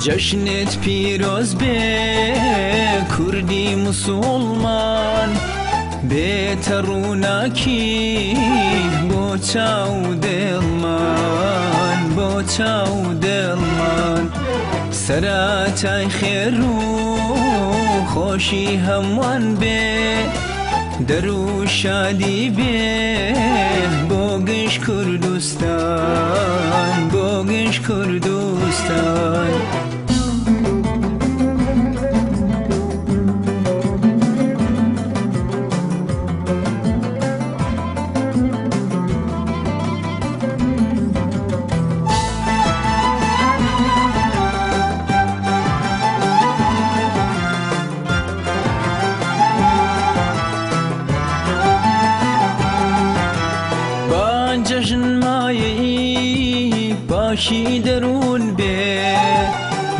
جشنت پیروز به کردی مسلمان بهترونکی بو چاو دلمان بو چاو دلمان سراتای خیر و خوشی هموان به درو شادی به بوگش کردستان بوگش کردستان جشن مایی باشی درون به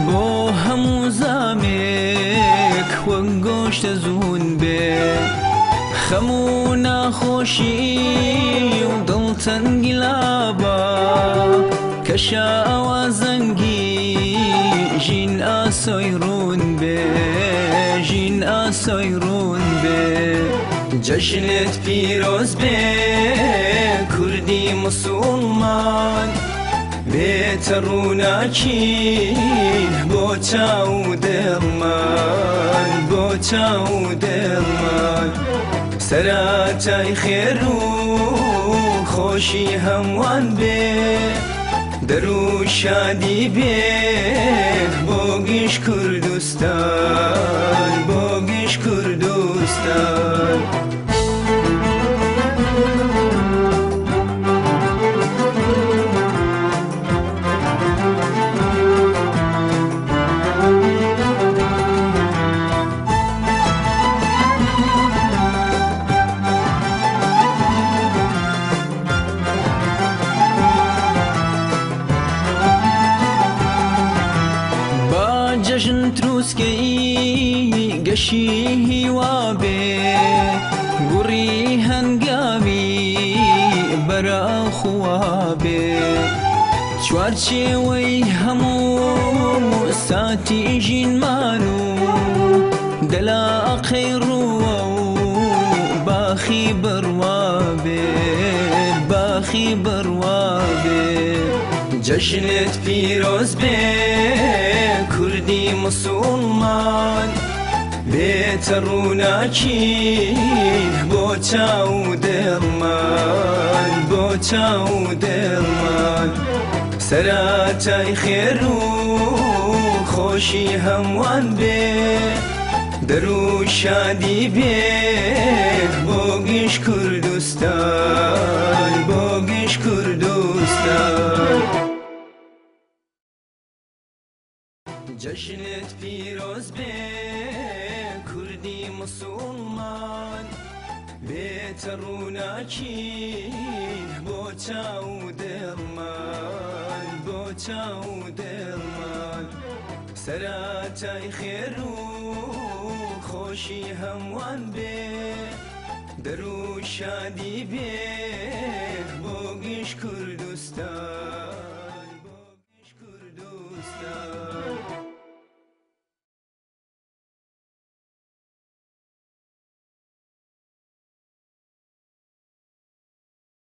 بو همو زامک و گوشت زون به خمو نخوشی و دل تنگی لابا کشا آوازنگی جین آسایرون به جین آسایرون به جشنت پیروز به کردی مسلمان بهترونکی بو چاو دلمان بو چاو دلمان سراتای خیر و خوشی هموان به درو شادی به بوگش کردستان بوگش کردستان جشن تروسکی گشی وابه گوری هنگامی برا خوابه چوارچه وی همو ساتی جین مانو دلا خیرو باخی بروابه باخی بروابه جشنت پیروز به کردی مسلمان بهترونکی بو چاو دلمان بو چاو دلمان سراتای خیر و خوشی هموان به درو شادی به بوگش کردستان بوگش کردستان جشنت پیروز به کردی مسلمان بهترونکی بو چاو دلمان بو چاو دلمان سراتای خیر و خوشی هموان به درو شادی به